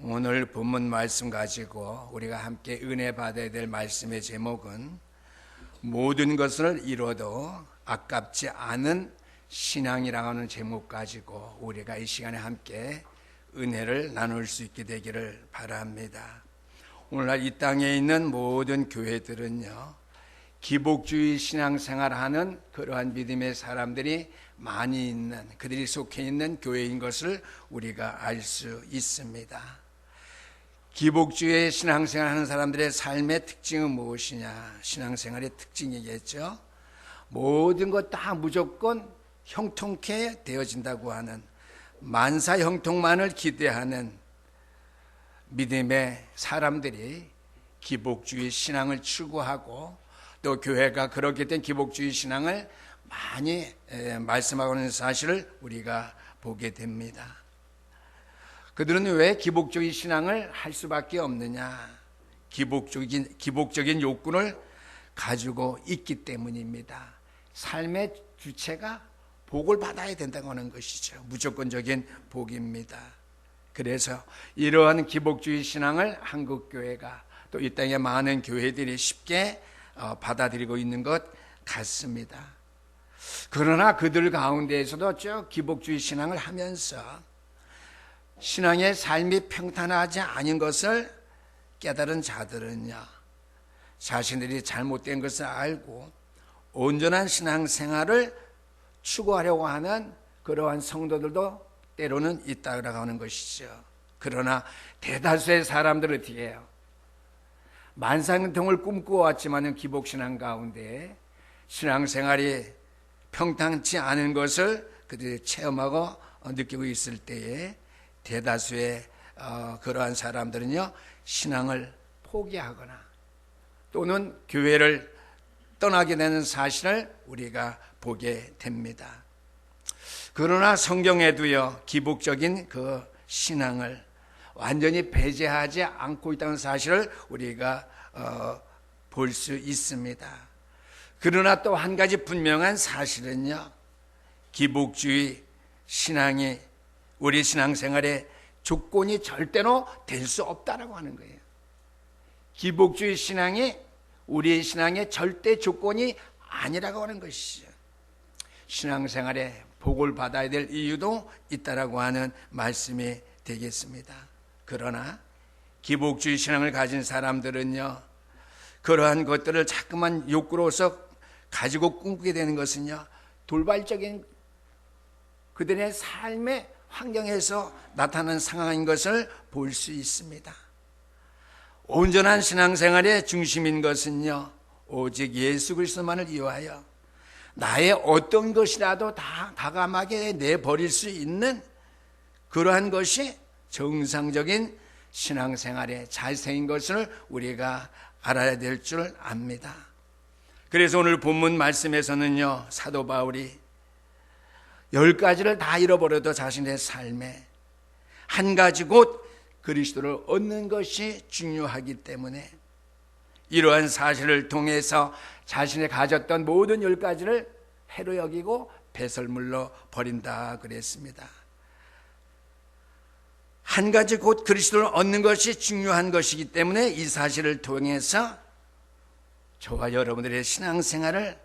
오늘 본문 말씀 가지고 우리가 함께 은혜 받아야 될 말씀의 제목은 모든 것을 이뤄도 아깝지 않은 신앙이라고 하는 제목 가지고 우리가 이 시간에 함께 은혜를 나눌 수 있게 되기를 바랍니다. 오늘날 이 땅에 있는 모든 교회들은요, 기복주의 신앙생활하는 그러한 믿음의 사람들이 많이 있는, 그들이 속해 있는 교회인 것을 우리가 알 수 있습니다. 기복주의 신앙생활하는 사람들의 삶의 특징은 무엇이냐? 신앙생활의 특징이겠죠. 모든 것 다 무조건 형통케 되어진다고 하는, 만사 형통만을 기대하는 믿음의 사람들이 기복주의 신앙을 추구하고, 또 교회가 그렇게 된 기복주의 신앙을 많이 말씀하고 있는 사실을 우리가 보게 됩니다. 그들은 왜 기복주의 신앙을 할 수밖에 없느냐? 기복적인 욕구를 가지고 있기 때문입니다. 삶의 주체가 복을 받아야 된다고 하는 것이죠. 무조건적인 복입니다. 그래서 이러한 기복주의 신앙을 한국교회가, 또 이 땅의 많은 교회들이 쉽게 받아들이고 있는 것 같습니다. 그러나 그들 가운데에서도 쭉 기복주의 신앙을 하면서 신앙의 삶이 평탄하지 않은 것을 깨달은 자들은요, 자신들이 잘못된 것을 알고 온전한 신앙생활을 추구하려고 하는 그러한 성도들도 때로는 있다고 하는 것이죠. 그러나 대다수의 사람들은 어떻게 해요? 만사형통을 꿈꾸어왔지만 기복신앙 가운데 신앙생활이 평탄치 않은 것을 그들이 체험하고 느끼고 있을 때에 대다수의 그러한 사람들은요, 신앙을 포기하거나 또는 교회를 떠나게 되는 사실을 우리가 보게 됩니다. 그러나 성경에도요, 기복적인 그 신앙을 완전히 배제하지 않고 있다는 사실을 우리가 볼 수 있습니다. 그러나 또 한 가지 분명한 사실은요, 기복주의 신앙이 우리 신앙생활의 조건이 절대로 될 수 없다라고 하는 거예요. 기복주의 신앙이 우리의 신앙의 절대 조건이 아니라고 하는 것이죠. 신앙생활에 복을 받아야 될 이유도 있다라고 하는 말씀이 되겠습니다. 그러나 기복주의 신앙을 가진 사람들은요, 그러한 것들을 자꾸만 욕구로서 가지고 꿈꾸게 되는 것은요, 돌발적인 그들의 삶의 환경에서 나타나는 상황인 것을 볼 수 있습니다. 온전한 신앙생활의 중심인 것은요, 오직 예수 그리스도만을 위하여 나의 어떤 것이라도 다 과감하게 내버릴 수 있는 그러한 것이 정상적인 신앙생활의 자세인 것을 우리가 알아야 될 줄 압니다. 그래서 오늘 본문 말씀에서는요, 사도 바울이 10가지를 다 잃어버려도 자신의 삶에 한 가지 곧 그리스도를 얻는 것이 중요하기 때문에 이러한 사실을 통해서 자신이 가졌던 모든 10가지를 해로 여기고 배설물로 버린다 그랬습니다. 한 가지 곧 그리스도를 얻는 것이 중요한 것이기 때문에 이 사실을 통해서 저와 여러분들의 신앙생활을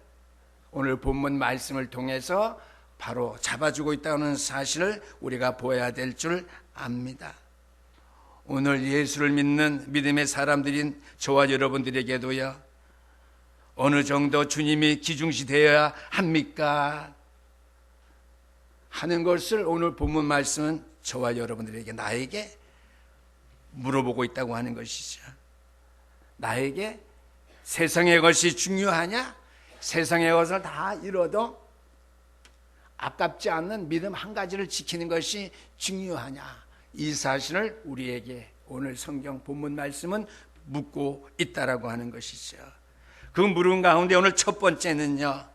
오늘 본문 말씀을 통해서 바로 잡아주고 있다는 사실을 우리가 보아야 될 줄 압니다. 오늘 예수를 믿는 믿음의 사람들인 저와 여러분들에게도요, 어느 정도 주님이 기중시 되어야 합니까? 하는 것을 오늘 본문 말씀은 저와 여러분들에게, 나에게 물어보고 있다고 하는 것이죠. 나에게 세상의 것이 중요하냐? 세상의 것을 다 잃어도 아깝지 않는 믿음 한 가지를 지키는 것이 중요하냐? 이 사실을 우리에게 오늘 성경 본문 말씀은 묻고 있다라고 하는 것이죠. 그 물음 가운데 오늘 첫 번째는요,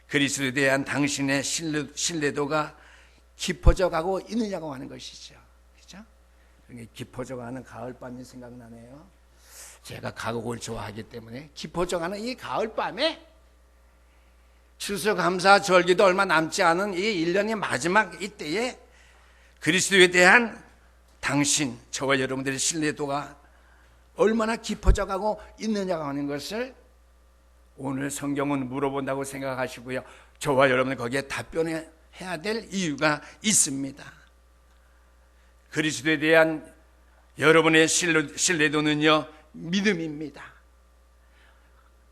그리스도에 대한 당신의 신뢰도가 깊어져 가고 있느냐고 하는 것이죠. 그렇죠? 깊어져 가는 가을밤이 생각나네요. 제가 가곡을 좋아하기 때문에 깊어져 가는 이 가을밤에 추수감사절기도 얼마 남지 않은 이 1년의 마지막 이때에 그리스도에 대한 당신, 저와 여러분들의 신뢰도가 얼마나 깊어져 가고 있느냐고 하는 것을 오늘 성경은 물어본다고 생각하시고요, 저와 여러분은 거기에 답변해야 될 이유가 있습니다. 그리스도에 대한 여러분의 신뢰도는요, 믿음입니다.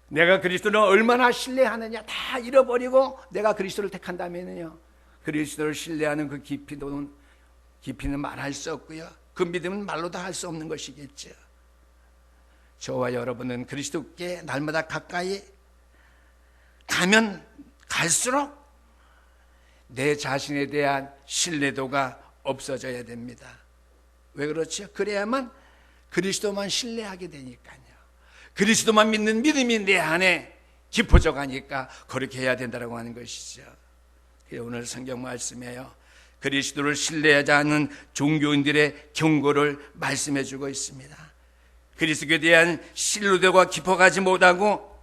내가 그리스도를 얼마나 신뢰하느냐 다 잃어버리고 내가 그리스도를 택한다면요, 그리스도를 신뢰하는 그 깊이는 말할 수 없고요, 그 믿음은 말로도 할 수 없는 것이겠죠. 저와 여러분은 그리스도께 날마다 가까이 가면 갈수록 내 자신에 대한 신뢰도가 없어져야 됩니다. 왜 그렇죠? 그래야만 그리스도만 신뢰하게 되니까요. 그리스도만 믿는 믿음이 내 안에 깊어져 가니까 그렇게 해야 된다고 하는 것이죠. 오늘 성경 말씀에요, 그리스도를 신뢰하지 않는 종교인들의 경고를 말씀해 주고 있습니다. 그리스도에 대한 신뢰도가 깊어가지 못하고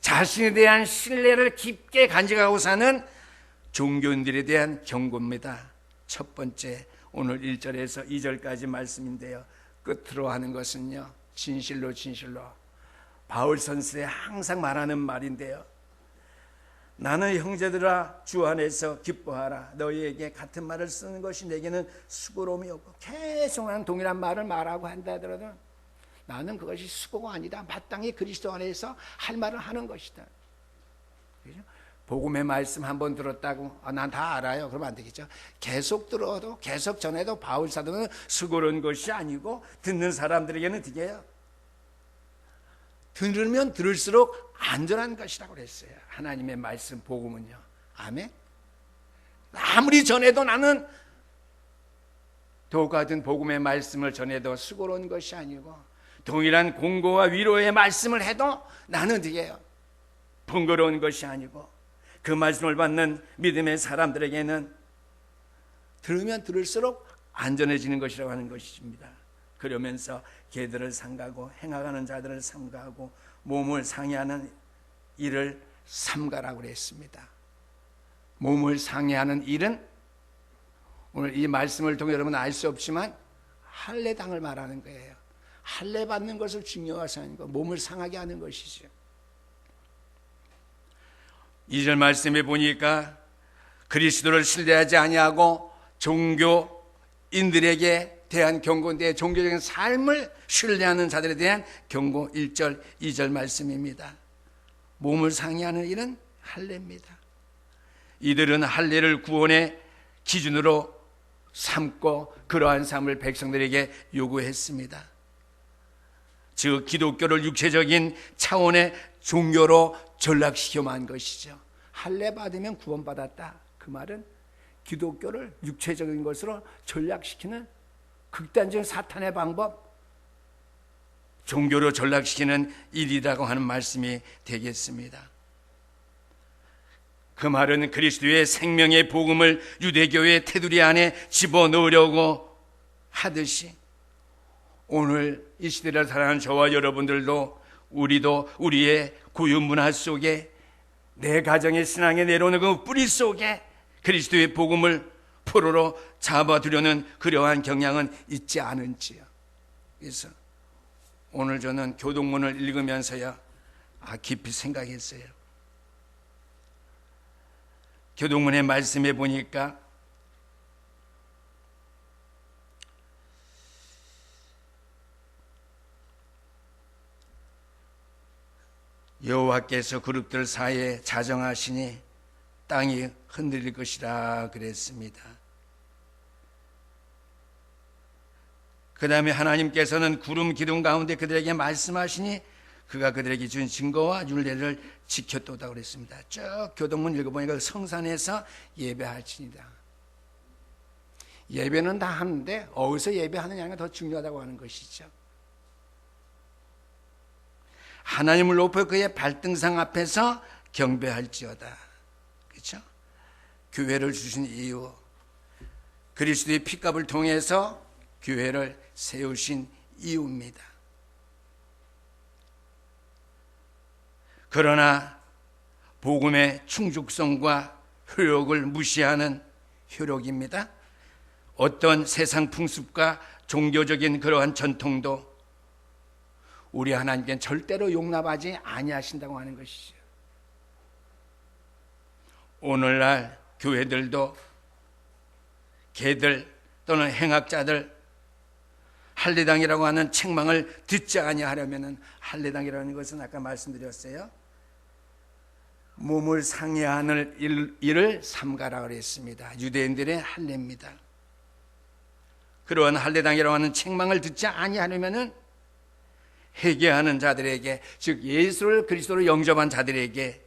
자신에 대한 신뢰를 깊게 간직하고 사는 종교인들에 대한 경고입니다. 첫 번째, 오늘 1절에서 2절까지 말씀인데요, 끝으로 하는 것은요, 진실로 바울 선생이 항상 말하는 말인데요, 나는 형제들아 주 안에서 기뻐하라. 너희에게 같은 말을 쓰는 것이 내게는 수고로움이 없고, 계속 나는 동일한 말을 말하고 한다 하더라도 나는 그것이 수고가 아니다. 마땅히 그리스도 안에서 할 말을 하는 것이다. 그렇죠? 복음의 말씀 한번 들었다고 난 다 알아요, 그러면 안 되겠죠. 계속 들어도 계속 전해도 바울 사도는 수고로운 것이 아니고 듣는 사람들에게는 되게요, 들으면 들을수록 안전한 것이라고 그랬어요. 하나님의 말씀 복음은요. 아멘. 아무리 전해도 나는 똑같은 복음의 말씀을 전해도 수고로운 것이 아니고, 동일한 공고와 위로의 말씀을 해도 나는 되게요, 번거로운 것이 아니고, 그 말씀을 받는 믿음의 사람들에게는 들으면 들을수록 안전해지는 것이라고 하는 것입니다. 그러면서 개들을 삼가고 행하가는 자들을 삼가하고 몸을 상해하는 일을 삼가라고 그랬습니다. 몸을 상해하는 일은 오늘 이 말씀을 통해 여러분 알 수 없지만 할례당을 말하는 거예요. 할례 받는 것을 중요하게 하는 거, 몸을 상하게 하는 것이죠. 2절 말씀에 보니까 그리스도를 신뢰하지 아니하고 종교인들에게 대한 경고인데, 종교적인 삶을 신뢰하는 자들에 대한 경고 1절, 2절 말씀입니다. 몸을 상해하는 일은 할례입니다. 이들은 할례를 구원의 기준으로 삼고 그러한 삶을 백성들에게 요구했습니다. 즉 기독교를 육체적인 차원의 종교로 전락시켜만 것이죠. 할례 받으면 구원받았다, 그 말은 기독교를 육체적인 것으로 전락시키는 극단적인 사탄의 방법, 종교로 전락시키는 일이라고 하는 말씀이 되겠습니다. 그 말은 그리스도의 생명의 복음을 유대교의 테두리 안에 집어넣으려고 하듯이 오늘 이 시대를 살아가는 저와 여러분들도, 우리도 우리의 고유 문화 속에, 내 가정의 신앙에 내려오는 그 뿌리 속에 그리스도의 복음을 포로로 잡아두려는 그러한 경향은 있지 않은지요. 그래서 오늘 저는 교동문을 읽으면서요, 깊이 생각했어요. 교동문의 말씀에 보니까 여호와께서 그룹들 사이에 자정하시니 땅이 흔들릴 것이라 그랬습니다. 그 다음에 하나님께서는 구름 기둥 가운데 그들에게 말씀하시니 그가 그들에게 준 증거와 율례를 지켰도다 그랬습니다. 쭉 교동문 읽어보니까 성산에서 예배하시니라. 예배는 다 하는데 어디서 예배하느냐가 더 중요하다고 하는 것이죠. 하나님을 높여 그의 발등상 앞에서 경배할지어다. 그렇죠? 교회를 주신 이유, 그리스도의 피값을 통해서 교회를 세우신 이유입니다. 그러나 복음의 충족성과 효력을 무시하는 효력입니다. 어떤 세상 풍습과 종교적인 그러한 전통도 우리 하나님께는 절대로 용납하지 아니하신다고 하는 것이죠. 오늘날 교회들도 개들 또는 행악자들 할례당이라고 하는 책망을 듣지 아니하려면은, 할례당이라는 것은 아까 말씀드렸어요. 몸을 상해하는 일을 삼가라 그랬습니다. 유대인들의 할례입니다. 그러한 할례당이라고 하는 책망을 듣지 아니하려면은 회개하는 자들에게, 즉 예수를 그리스도로 영접한 자들에게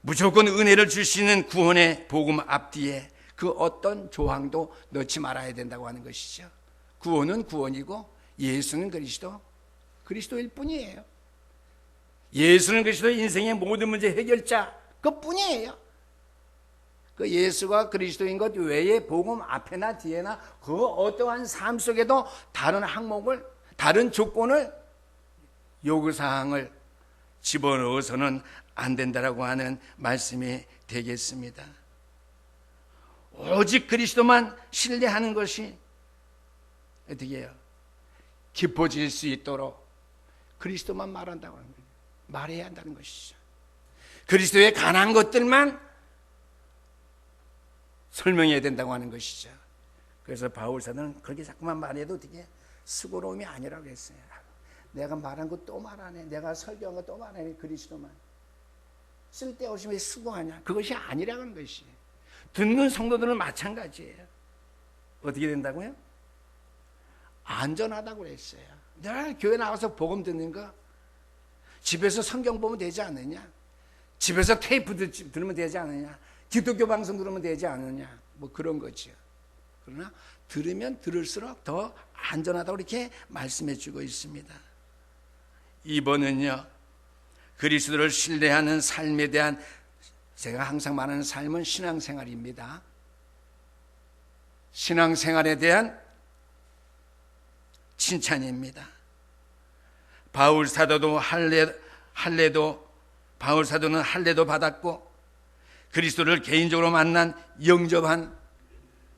무조건 은혜를 주시는 구원의 복음 앞뒤에 그 어떤 조항도 넣지 말아야 된다고 하는 것이죠. 구원은 구원이고 예수는 그리스도일 뿐이에요. 예수는 그리스도 인생의 모든 문제 해결자 그뿐이에요. 그 예수가 그리스도인 것 외에 복음 앞에나 뒤에나 그 어떠한 삶 속에도 다른 항목을, 다른 조건을, 요구사항을 집어넣어서는 안 된다라고 하는 말씀이 되겠습니다. 오직 그리스도만 신뢰하는 것이 어떻게 해요? 깊어질 수 있도록 그리스도만 말한다고 하는 거예요. 말해야 한다는 것이죠. 그리스도에 관한 것들만 설명해야 된다고 하는 것이죠. 그래서 바울사는 그렇게 자꾸만 말해도 어떻게 수고로움이 아니라고 했어요. 내가 말한 거 또 말하네, 내가 설교한 거 또 말하네, 그리스도만 쓸데없이 왜 수고하냐, 그것이 아니라는 것이. 듣는 성도들은 마찬가지예요. 어떻게 된다고요? 안전하다고 그랬어요. 내가 교회 나가서 복음 듣는 거 집에서 성경 보면 되지 않느냐, 집에서 테이프 들으면 되지 않느냐, 기독교 방송 들으면 되지 않느냐, 뭐 그런 거죠. 그러나 들으면 들을수록 더 안전하다고 이렇게 말씀해 주고 있습니다. 2번은요, 그리스도를 신뢰하는 삶에 대한, 제가 항상 말하는 삶은 신앙생활입니다. 신앙생활에 대한 칭찬입니다. 바울 사도는 할례도 받았고 그리스도를 개인적으로 만난 영접한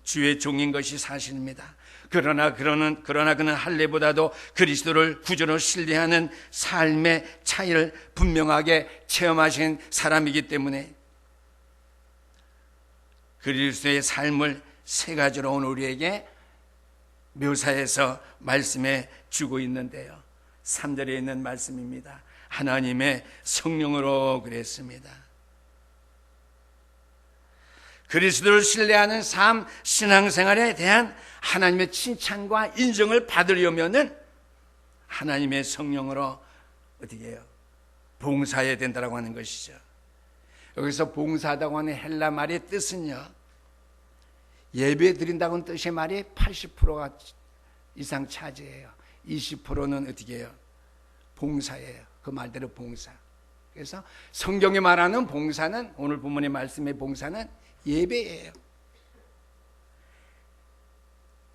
주의 종인 것이 사실입니다. 그러나 그는 할례보다도 그리스도를 구주로 신뢰하는 삶의 차이를 분명하게 체험하신 사람이기 때문에 그리스도의 삶을 세 가지로 오늘 우리에게 묘사해서 말씀해 주고 있는데요. 3절에 있는 말씀입니다. 하나님의 성령으로 그랬습니다. 그리스도를 신뢰하는 삶, 신앙생활에 대한 하나님의 칭찬과 인정을 받으려면은 하나님의 성령으로 어떻게 해요? 봉사해야 된다고 하는 것이죠. 여기서 봉사하다고 하는 헬라 말의 뜻은요, 예배 드린다고는 뜻의 말이 80%가 이상 차지해요. 20%는 어떻게 해요? 봉사예요. 그 말대로 봉사. 그래서 성경이 말하는 봉사는, 오늘 본문의 말씀의 봉사는 예배예요.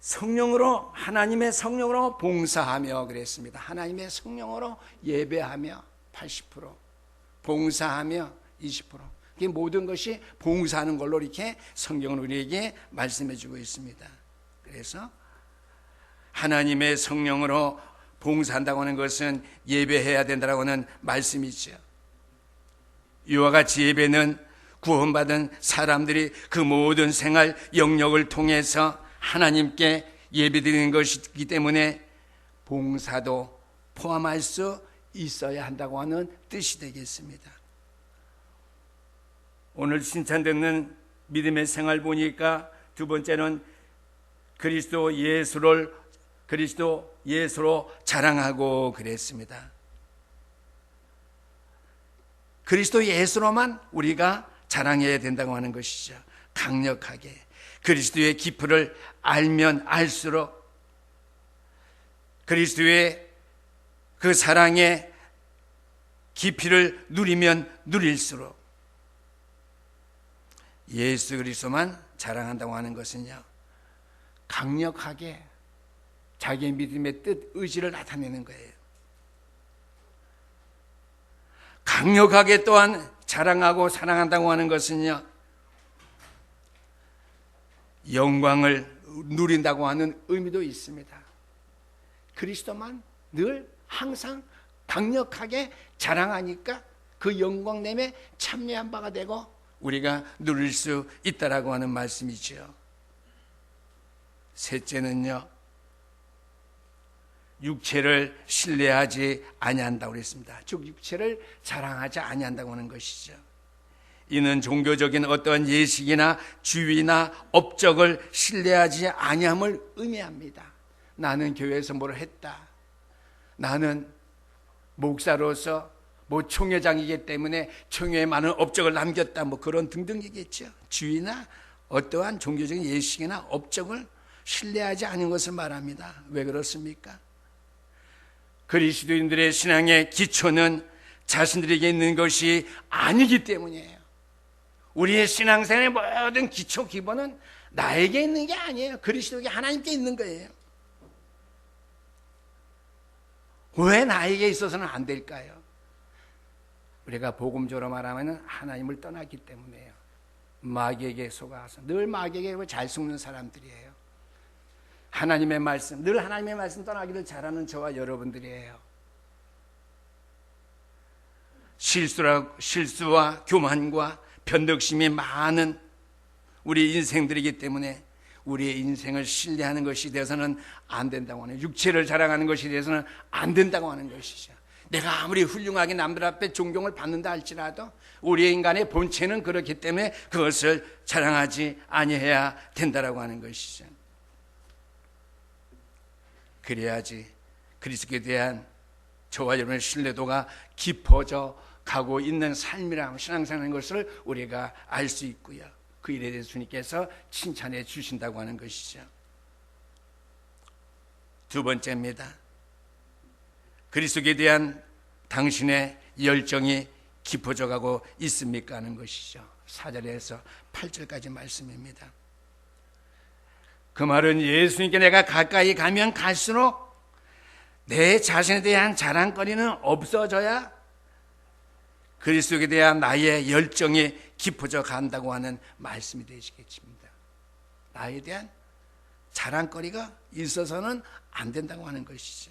성령으로, 하나님의 성령으로 봉사하며 그랬습니다. 하나님의 성령으로 예배하며 80%, 봉사하며 20%. 이 모든 것이 봉사하는 걸로 이렇게 성경은 우리에게 말씀해 주고 있습니다. 그래서 하나님의 성령으로 봉사한다고 하는 것은 예배해야 된다고 하는 말씀이죠. 이와 같이 예배는 구원받은 사람들이 그 모든 생활 영역을 통해서 하나님께 예배드리는 것이기 때문에 봉사도 포함할 수 있어야 한다고 하는 뜻이 되겠습니다. 오늘 칭찬듣는 믿음의 생활 보니까 두 번째는 그리스도 예수로 자랑하고 그랬습니다. 그리스도 예수로만 우리가 자랑해야 된다고 하는 것이죠. 강력하게 그리스도의 기표를 알면 알수록, 그리스도의 그 사랑의 깊이를 누리면 누릴수록 예수 그리스도만 자랑한다고 하는 것은요, 강력하게 자기의 믿음의 뜻, 의지를 나타내는 거예요. 강력하게 또한 자랑하고 사랑한다고 하는 것은요, 영광을 누린다고 하는 의미도 있습니다. 그리스도만 늘 항상 강력하게 자랑하니까 그 영광 내에 참여한 바가 되고 우리가 누릴 수 있다라고 하는 말씀이죠. 셋째는요, 육체를 신뢰하지 아니한다고 그랬습니다. 즉 육체를 자랑하지 아니한다고 하는 것이죠. 이는 종교적인 어떠한 예식이나 주의나 업적을 신뢰하지 아니함을 의미합니다. 나는 교회에서 뭘 했다, 나는 목사로서 총회장이기 때문에 총회에 많은 업적을 남겼다, 그런 등등이겠죠. 주의나 어떠한 종교적인 예식이나 업적을 신뢰하지 않은 것을 말합니다. 왜 그렇습니까? 그리스도인들의 신앙의 기초는 자신들에게 있는 것이 아니기 때문이에요. 우리의 신앙생활의 모든 기초 기본은 나에게 있는 게 아니에요. 그리스도에게, 하나님께 있는 거예요. 왜 나에게 있어서는 안 될까요? 우리가 복음적으로 말하면 하나님을 떠났기 때문이에요. 마귀에게 속아서 늘 마귀에게 잘 속는 사람들이에요. 하나님의 말씀, 늘 하나님의 말씀 떠나기를 잘하는 저와 여러분들이에요. 실수와 교만과 변덕심이 많은 우리 인생들이기 때문에 우리의 인생을 신뢰하는 것이 되어서는 안 된다고 하는, 육체를 자랑하는 것이 되어서는 안 된다고 하는 것이죠. 내가 아무리 훌륭하게 남들 앞에 존경을 받는다 할지라도 우리의 인간의 본체는 그렇기 때문에 그것을 자랑하지 아니해야 된다라고 하는 것이죠. 그래야지 그리스도에 대한 저와 여러분의 신뢰도가 깊어져 가고 있는 삶이라고, 신앙생활인 것을 우리가 알 수 있고요. 그 일에 대해서 주님께서 칭찬해 주신다고 하는 것이죠. 두 번째입니다. 그리스도에 대한 당신의 열정이 깊어져 가고 있습니까 하는 것이죠. 4절에서 8절까지 말씀입니다. 그 말은 예수님께 내가 가까이 가면 갈수록 내 자신에 대한 자랑거리는 없어져야 그리스도에 대한 나의 열정이 깊어져 간다고 하는 말씀이 되시겠습니다. 나에 대한 자랑거리가 있어서는 안 된다고 하는 것이죠.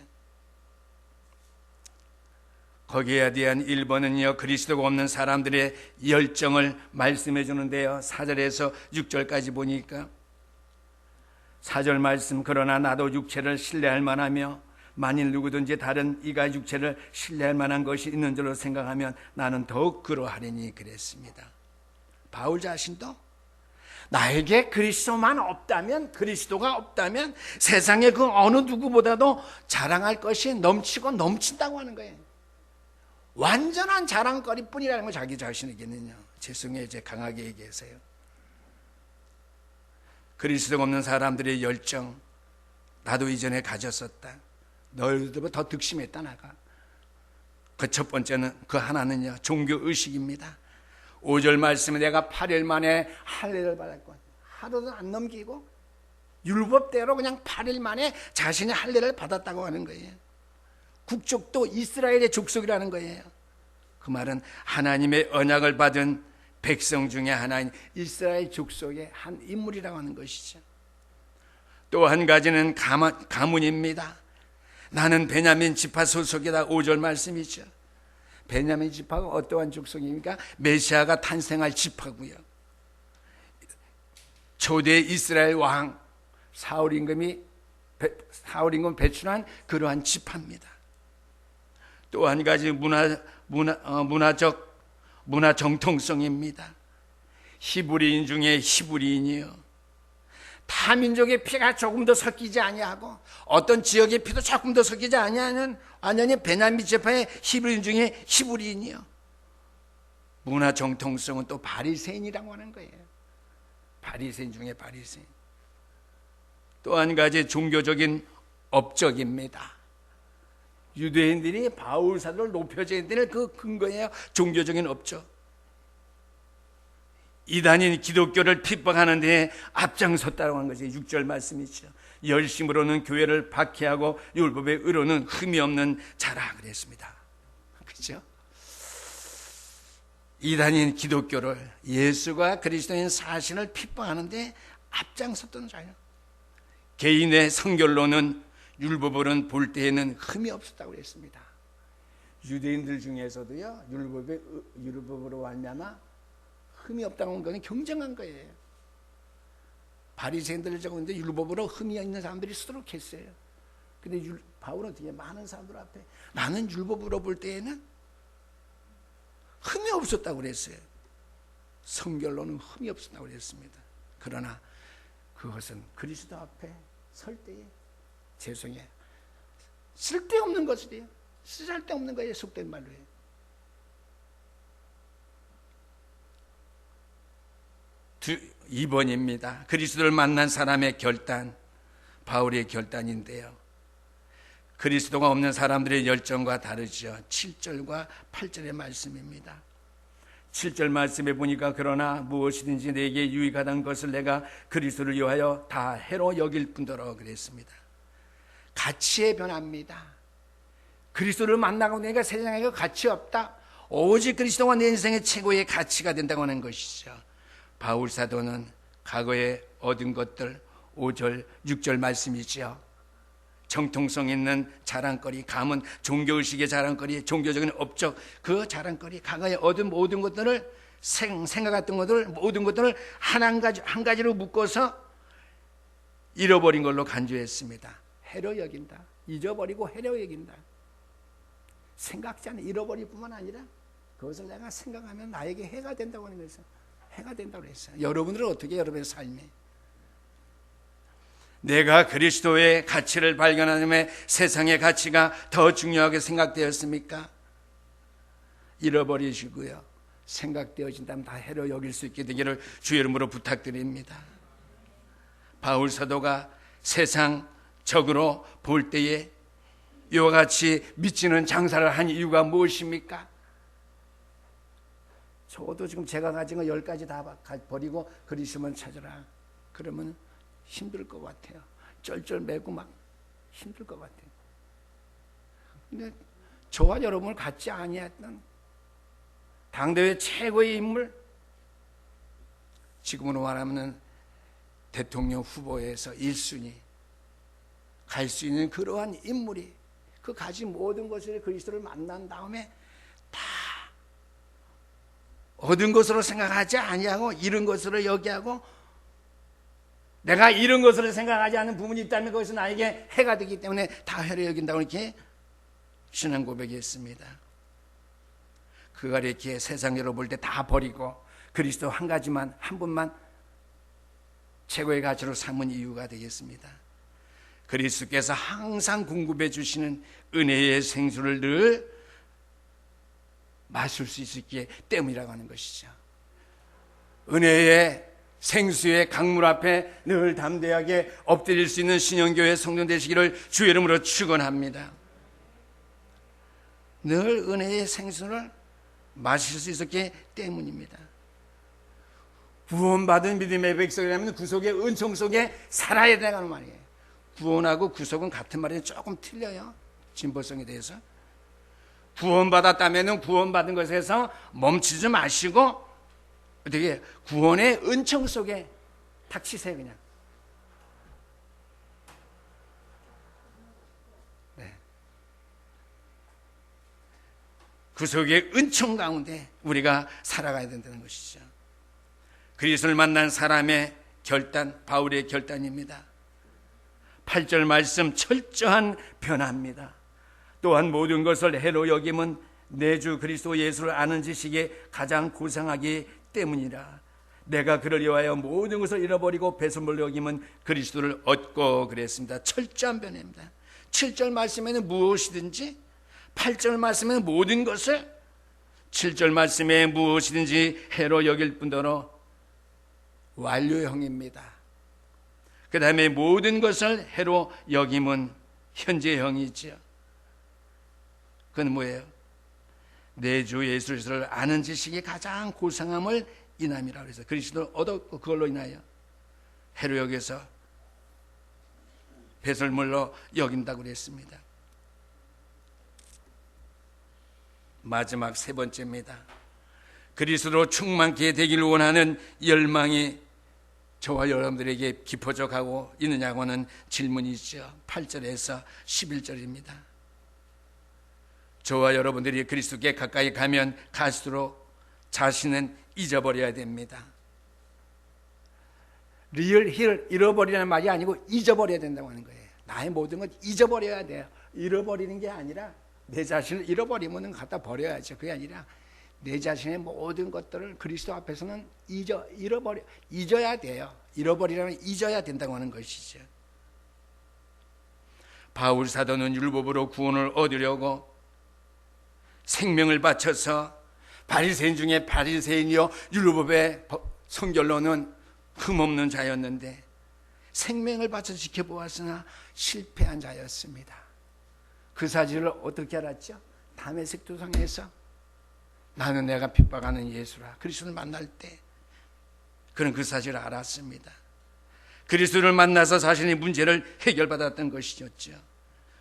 거기에 대한 1번은요, 그리스도가 없는 사람들의 열정을 말씀해 주는데요, 4절에서 6절까지 보니까 4절 말씀, 그러나 나도 육체를 신뢰할 만하며 만일 누구든지 다른 이가 육체를 신뢰할 만한 것이 있는 줄로 생각하면 나는 더욱 그러하리니 그랬습니다. 바울 자신도 나에게 그리스도만 없다면, 그리스도가 없다면 세상의 그 어느 누구보다도 자랑할 것이 넘치고 넘친다고 하는 거예요. 완전한 자랑거리 뿐이라는 걸 자기 자신에게는요. 죄송해요, 이제 강하게 얘기해서요. 그리스도가 없는 사람들의 열정, 나도 이전에 가졌었다. 너희들보다 더 득심했다 나가. 그 첫 번째는, 그 하나는요, 종교의식입니다. 5절 말씀에 내가 8일 만에 할례를 받았고, 하루도 안 넘기고 율법대로 그냥 8일 만에 자신이 할례를 받았다고 하는 거예요. 국적도 이스라엘의 족속이라는 거예요. 그 말은 하나님의 언약을 받은 백성 중에 하나인 이스라엘 족속의 한 인물이라고 하는 것이죠. 또 한 가지는 가문입니다. 나는 베냐민 지파 소속이다. 5절 말씀이죠. 베냐민 지파가 어떠한 족속입니까? 메시아가 탄생할 지파고요. 초대 이스라엘 왕 사울 임금이 배출한 그러한 지파입니다. 또 한 가지 문화 정통성입니다. 히브리인 중에 히브리인이요, 타민족의 피가 조금 더 섞이지 아니하고 어떤 지역의 피도 조금 더 섞이지 아니하는 완전히 베냐민 지파의 히브리인 중에 히브리인이요. 문화 정통성은 또 바리새인이라고 하는 거예요. 바리새인 중에 바리새인. 또 한 가지 종교적인 업적입니다. 유대인들이 바울 사도를 높여줘야 되는 그 근거예요. 종교적인 업적. 이단인 기독교를 핍박하는 데에 앞장섰다고 하는 것이 6절 말씀이죠. 열심으로는 교회를 박해하고 율법의 의로는 흠이 없는 자라 그랬습니다. 그렇죠? 이단인 기독교를, 예수가 그리스도인 사신을 핍박하는 데 앞장섰던 자예요. 개인의 성결로는 율법으로는 볼 때에는 흠이 없었다고 그랬습니다. 유대인들 중에서도요, 율법으로 말미암아 흠이 없다고 하는 건 경쟁한 거예요. 바리새인들 적은데 율법으로 흠이 있는 사람들이 수두룩했어요. 근데 바울은 어떻게 많은 사람들 앞에 나는 율법으로 볼 때에는 흠이 없었다고 그랬어요. 성결로는 흠이 없었다고 그랬습니다. 그러나 그것은 그리스도 앞에 설 때에 죄송해요, 쓸데없는 것이에요. 쓸데없는 거예요. 속된 말로 해요. 두 2번입니다. 그리스도를 만난 사람의 결단, 바울의 결단인데요. 그리스도가 없는 사람들의 열정과 다르죠. 7절과 8절의 말씀입니다. 7절 말씀에 보니까 그러나 무엇이든지 내게 유익하다는 것을 내가 그리스도를 위하여 다 해로 여길 뿐더러 그랬습니다. 가치의 변화입니다. 그리스도를 만나고 내가 세상에 가치 없다, 오직 그리스도가 내 인생의 최고의 가치가 된다고 하는 것이죠. 바울 사도는 과거에 얻은 것들 5절 6절 말씀이죠. 정통성 있는 자랑거리, 가문, 종교의식의 자랑거리, 종교적인 업적, 그 자랑거리, 과거에 얻은 모든 것들을 생각했던 것들, 모든 것들을 한 가지로 묶어서 잃어버린 걸로 간주했습니다. 해로 여긴다, 잊어버리고 해로 여긴다. 생각지 않은 잃어버릴 뿐만 아니라 그것을 내가 생각하면 나에게 해가 된다고 하는 것이죠. 해가 된다고 그랬어요. 여러분들은 어떻게 여러분의 삶에 내가 그리스도의 가치를 발견하는 세상의 가치가 더 중요하게 생각되었습니까? 잃어버리시고요, 생각되어진다면 다 해로 여길 수 있게 되기를 주의 이름으로 부탁드립니다. 바울 사도가 세상적으로 볼 때에 이와 같이 미치는 장사를 한 이유가 무엇입니까? 저도 지금 제가 가진 거 10가지 다 버리고 그리스도만 찾아라 그러면 힘들 것 같아요. 쩔쩔매고 막 힘들 것 같아요. 근데 저와 여러분을 같지 아니했던 당대의 최고의 인물, 지금으로 말하면 대통령 후보에서 1순위 갈 수 있는 그러한 인물이 그 가진 모든 것을 그리스도를 만난 다음에 다 얻은 것으로 생각하지 아니하고 잃은 것으로 여기하고, 내가 잃은 것으로 생각하지 않는 부분이 있다면 그것은 나에게 해가 되기 때문에 다 해로 여긴다고 이렇게 신앙 고백했습니다. 그가 이렇게 세상으로 볼 때 다 버리고 그리스도 한 가지만, 한 분만 최고의 가치로 삼은 이유가 되겠습니다. 그리스도께서 항상 공급해 주시는 은혜의 생수를 늘 마실 수 있기 때문이라고 하는 것이죠. 은혜의 생수의 강물 앞에 늘 담대하게 엎드릴 수 있는 신영교회 성도 되시기를 주의 이름으로 축원합니다. 늘 은혜의 생수를 마실 수 있었기 때문입니다. 구원받은 믿음의 백성이라면 구속의 은총 속에 살아야 된다는 말이에요. 구원하고 구속은 같은 말이 조금 틀려요. 진보성에 대해서. 구원받았다면 구원받은 것에서 멈추지 마시고 어떻게 구원의 은총 속에 닥치세요. 그냥. 네. 구속의 은총 가운데 우리가 살아가야 된다는 것이죠. 그리스도를 만난 사람의 결단, 바울의 결단입니다. 8절 말씀 철저한 변화입니다. 또한 모든 것을 해로 여김은 내 주 그리스도 예수를 아는 지식이 가장 고상하기 때문이라. 내가 그를 위하여 모든 것을 잃어버리고 배설물로 여김은 그리스도를 얻고 그랬습니다. 철저한 변화입니다. 7절 말씀에는 무엇이든지, 8절 말씀에는 모든 것을, 7절 말씀에 무엇이든지 해로 여길 뿐더러 완료형입니다. 그 다음에 모든 것을 해로 여김은 현재형이지요. 그건 뭐예요? 내 주 예수를 아는 지식이 가장 고상함을 인함이라고 해서 그리스도를 얻었고 그걸로 인하여 해로 여겨서 배설물로 여긴다고 그랬습니다. 마지막 세 번째입니다. 그리스도로 충만케 되기를 원하는 열망이 저와 여러분들에게 깊어져 가고 있느냐고 하는 질문이 있죠. 8절에서 11절입니다. 저와 여러분들이 그리스도께 가까이 가면 갈수록 자신은 잊어버려야 됩니다. 리얼 힐 잃어버리라는 말이 아니고 잊어버려야 된다고 하는 거예요. 나의 모든 것 잊어버려야 돼요. 잃어버리는 게 아니라 내 자신을 잃어버리면 갖다 버려야죠. 그게 아니라 내 자신의 모든 것들을 그리스도 앞에서는 잊어야 돼요. 잃어버리라면 잊어야 된다고 하는 것이죠. 바울 사도는 율법으로 구원을 얻으려고 생명을 바쳐서 바리새인 중에 바리새인이요 율법의 성결로는 흠없는 자였는데 생명을 바쳐 지켜보았으나 실패한 자였습니다. 그 사실을 어떻게 알았죠? 다메섹 도상에서 나는 내가 핍박하는 예수라 그리스도를 만날 때 그는 그 사실을 알았습니다. 그리스도를 만나서 자신의 문제를 해결받았던 것이었죠.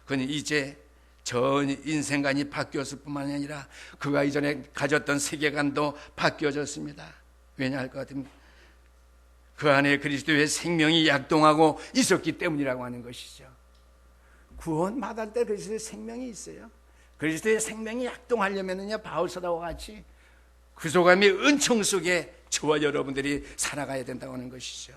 그는 이제 전 인생관이 바뀌었을 뿐만 아니라 그가 이전에 가졌던 세계관도 바뀌어졌습니다. 왜냐 할 것 같으면 그 안에 그리스도의 생명이 약동하고 있었기 때문이라고 하는 것이죠. 구원받을 때 그리스도의 생명이 있어요. 그리스도의 생명이 약동하려면요 바울 사도와 같이 구속함의 은총 속에 저와 여러분들이 살아가야 된다고 하는 것이죠.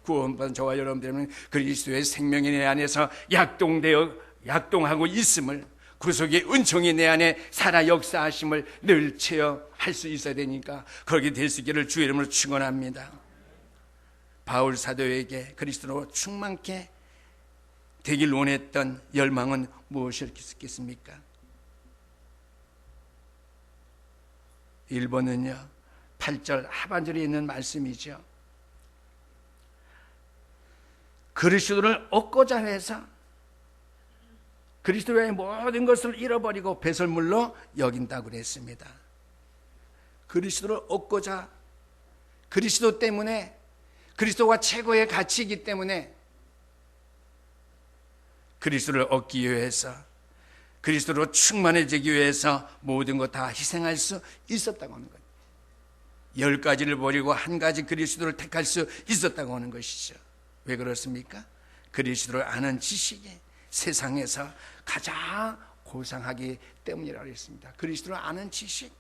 구원받은 저와 여러분들은 그리스도의 생명이 내 안에서 약동하고 있음을, 구속의 은총이 내 안에 살아 역사하심을 늘 체험할 수 있어야 되니까 그렇게 될 수 있기를 주의 이름으로 축원합니다. 바울 사도에게 그리스도로 충만케 되길 원했던 열망은 무엇이었겠습니까? 1번은요 8절 하반절에 있는 말씀이죠. 그리스도를 얻고자 해서 그리스도의 모든 것을 잃어버리고 배설물로 여긴다고 그랬습니다. 그리스도를 얻고자, 그리스도 때문에, 그리스도가 최고의 가치이기 때문에 그리스도를 얻기 위해서, 그리스도로 충만해지기 위해서 모든 것 다 희생할 수 있었다고 하는 거예요. 10가지를 버리고 한 가지 그리스도를 택할 수 있었다고 하는 것이죠. 왜 그렇습니까? 그리스도를 아는 지식이 세상에서 가장 고상하기 때문이라고 했습니다. 그리스도를 아는 지식.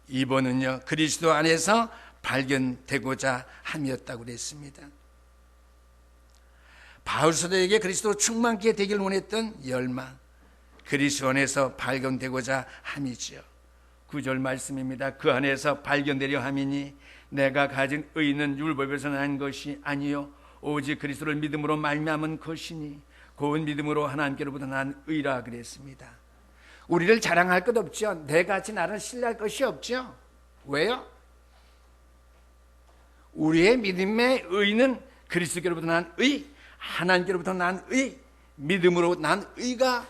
2번은요 그리스도 안에서 발견되고자 함이었다고 그랬습니다. 바울 사도에게 그리스도 충만케 되길 원했던 열망, 그리스도 안에서 발견되고자 함이지요. 9절 말씀입니다. 그 안에서 발견되려 함이니 내가 가진 의는 율법에서 난 것이 아니요 오직 그리스도를 믿음으로 말미암은 것이니 곧 믿음으로 하나님께로부터 난 의라 그랬습니다. 우리를 자랑할 것 없죠. 내같이 나를 신뢰할 것이 없죠. 왜요? 우리의 믿음의 의는 그리스도께로부터 난 의, 하나님께로부터 난 의, 믿음으로 난 의가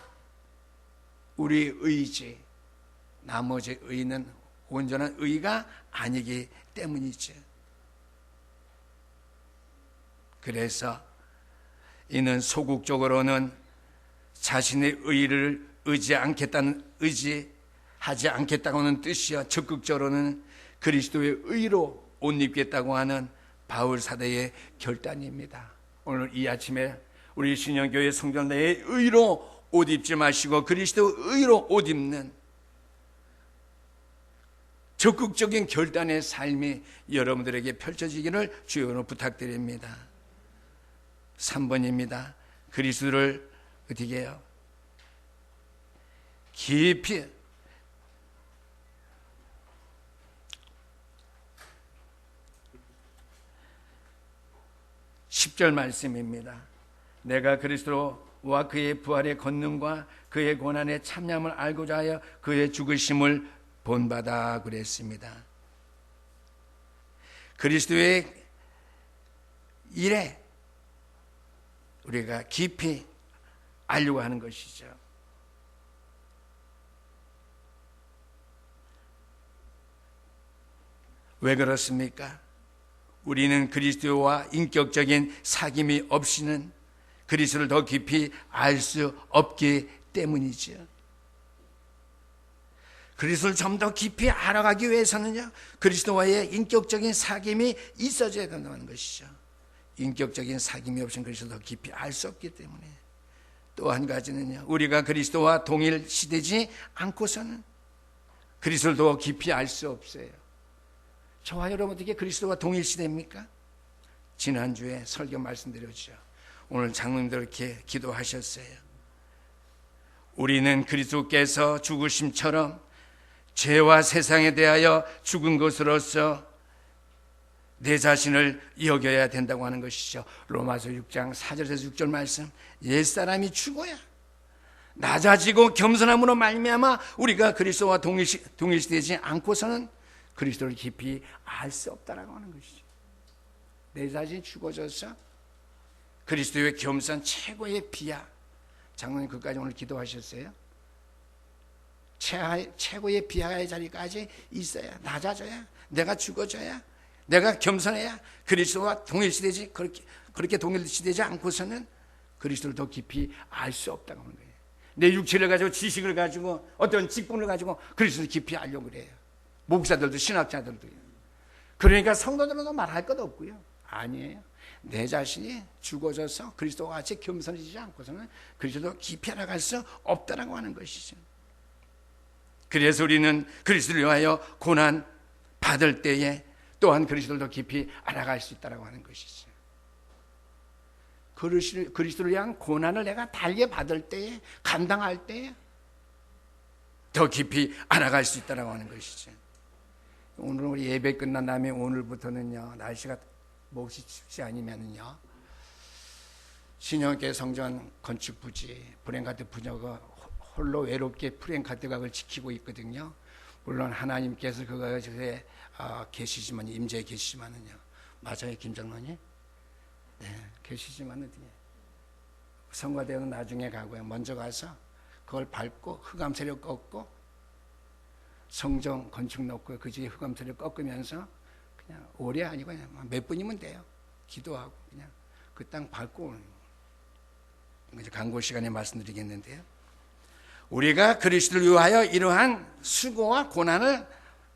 우리의 의지, 나머지 의는 온전한 의가 아니기 때문이죠. 그래서 이는 소극적으로는 자신의 의를 의지하지 않겠다고는 뜻이요 적극적으로는 그리스도의 의로 옷 입겠다고 하는 바울 사도의 결단입니다. 오늘 이 아침에 우리 신영교회 성전내의 의로 옷 입지 마시고 그리스도 의로 옷 입는 적극적인 결단의 삶이 여러분들에게 펼쳐지기를 주여로 부탁드립니다. 3번입니다. 그리스도를 어떻게 해요? 깊이 10절 말씀입니다. 내가 그리스도와 그의 부활의 권능과 그의 고난의 참념을 알고자 하여 그의 죽으심을 본받아 그랬습니다. 그리스도의 일에 우리가 깊이 알려고 하는 것이죠. 왜 그렇습니까? 우리는 그리스도와 인격적인 사귐이 없이는 그리스도를 더 깊이 알 수 없기 때문이죠. 그리스도를 좀 더 깊이 알아가기 위해서는요, 그리스도와의 인격적인 사귐이 있어져야 된다는 것이죠. 인격적인 사귐이 없으면 그리스도를 더 깊이 알 수 없기 때문에. 또 한 가지는요, 우리가 그리스도와 동일시되지 않고서는 그리스도를 더 깊이 알 수 없어요. 저와 여러분 어떻게 그리스도와 동일시됩니까? 지난주에 설교 말씀드렸죠. 오늘 장로님들 이렇게 기도하셨어요. 우리는 그리스도께서 죽으심처럼 죄와 세상에 대하여 죽은 것으로서 내 자신을 여겨야 된다고 하는 것이죠. 로마서 6장 4절에서 6절 말씀. 옛사람이 죽어야 낮아지고 겸손함으로 말미암아 우리가 그리스도와 동일시되지 않고서는 그리스도를 깊이 알 수 없다라고 하는 것이죠. 내 자신이 죽어져서 그리스도의 겸손 최고의 비하. 장로님 그까지 오늘 기도하셨어요. 최고의 비하의 자리까지 있어야, 낮아져야, 내가 죽어져야, 내가 겸손해야 그리스도와 동일시되지, 그렇게 동일시되지 않고서는 그리스도를 더 깊이 알 수 없다고 하는 거예요. 내 육체를 가지고 지식을 가지고 어떤 직분을 가지고 그리스도를 깊이 알려고 그래요. 목사들도 신학자들도요. 그러니까 성도들은 말할 것 없고요. 아니에요. 내 자신이 죽어져서 그리스도와 같이 겸손해지지 않고서는 그리스도를 깊이 알아갈 수 없다라고 하는 것이죠. 그래서 우리는 그리스도를 위하여 고난 받을 때에 또한 그리스도를 더 깊이 알아갈 수 있다라고 하는 것이죠. 그리스도를 위한 고난을 내가 달게 받을 때에, 감당할 때에 더 깊이 알아갈 수 있다라고 하는 것이죠. 오늘 우리 예배 끝난 다음에 오늘부터는요, 날씨가 몹시 춥지 아니면은요, 신영교회 성전 건축 부지 브랜카트 부녀가 홀로 외롭게 프랭카트각을 지키고 있거든요. 물론 하나님께서 그것에 계시지만, 임재에 계시지만은요. 맞아요, 김장로님? 네, 계시지만은 성가대는 나중에 가고요. 먼저 가서 그걸 밟고 흑암세력 꺾고 성전 건축 놓고 그 뒤에 흑암세력 꺾으면서 그냥 오래 아니고 그냥 몇 분이면 돼요. 기도하고 그냥 그 땅 밟고 오는 거. 이제 강고 시간에 말씀드리겠는데요. 우리가 그리스도를 위하여 이러한 수고와 고난을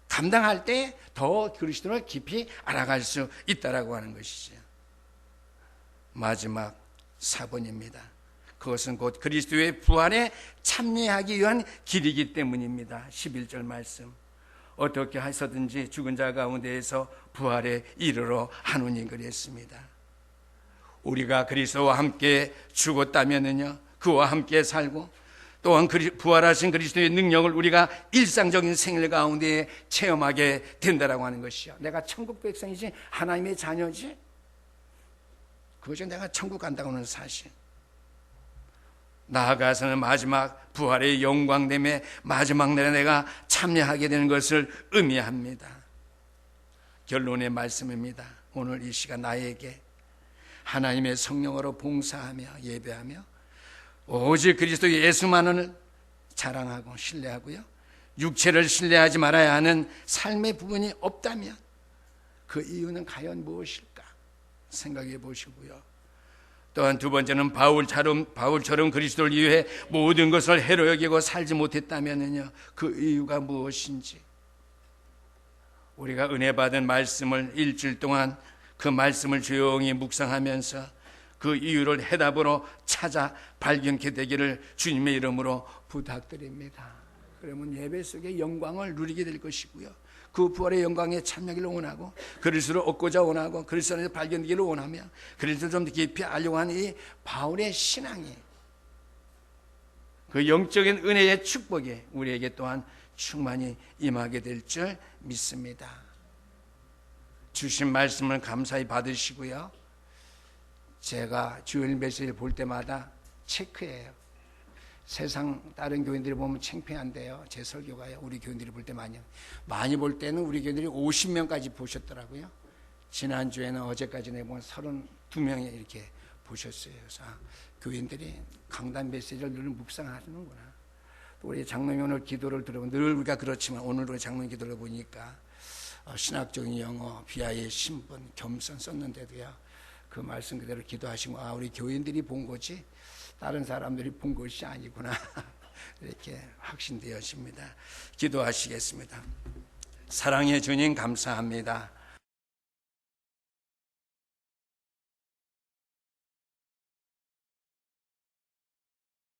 감당할 때 더 그리스도를 깊이 알아갈 수 있다라고 하는 것이죠. 마지막 4번입니다. 그것은 곧 그리스도의 부활에 참여하기 위한 길이기 때문입니다. 11절 말씀. 어떻게 하서든지 죽은 자 가운데에서 부활에 이르러 하노니 그랬습니다. 우리가 그리스도와 함께 죽었다면은요, 그와 함께 살고 또한 부활하신 그리스도의 능력을 우리가 일상적인 생활 가운데 체험하게 된다라고 하는 것이요. 내가 천국 백성이지 하나님의 자녀지, 그것이 내가 천국 간다고 하는 사실. 나아가서는 마지막 부활의 영광됨에 마지막 날에 내가 참여하게 되는 것을 의미합니다. 결론의 말씀입니다. 오늘 이 시간 나에게 하나님의 성령으로 봉사하며 예배하며 오직 그리스도 예수만을 자랑하고 신뢰하고요, 육체를 신뢰하지 말아야 하는 삶의 부분이 없다면 그 이유는 과연 무엇일까 생각해 보시고요. 또한 두 번째는 바울처럼 그리스도를 위해 모든 것을 해로 여기고 살지 못했다면요, 그 이유가 무엇인지 우리가 은혜 받은 말씀을 일주일 동안 그 말씀을 조용히 묵상하면서 그 이유를 해답으로 찾아 발견케 되기를 주님의 이름으로 부탁드립니다. 그러면 예배 속에 영광을 누리게 될 것이고요, 그 부활의 영광에 참여하기를 원하고 그리스도를 얻고자 원하고 그리스도 안에서 발견되기를 원하며 그리스도를 좀 더 깊이 알려고 하는 이 바울의 신앙이, 그 영적인 은혜의 축복이 우리에게 또한 충만히 임하게 될 줄 믿습니다. 주신 말씀을 감사히 받으시고요, 제가 주일 메시지를 볼 때마다 체크해요. 세상 다른 교인들이 보면 창피한데요, 제 설교가요, 우리 교인들이 볼 때 많이 볼 때는 우리 교인들이 50명까지 보셨더라고요. 지난주에는 어제까지 내보면 32명이 이렇게 보셨어요. 그래서 교인들이 강단 메시지를 늘 묵상하는구나. 우리 장로님 오늘 기도를 들어보면 늘 우리가 그렇지만 오늘 우리 장로님 기도를 보니까 신학적인 영어, 비하의 신분, 겸손 썼는데도요, 그 말씀 그대로 기도하시고, 우리 교인들이 본 거지 다른 사람들이 본 것이 아니구나. 이렇게 확신되어집니다. 기도하시겠습니다. 사랑의 주님 감사합니다.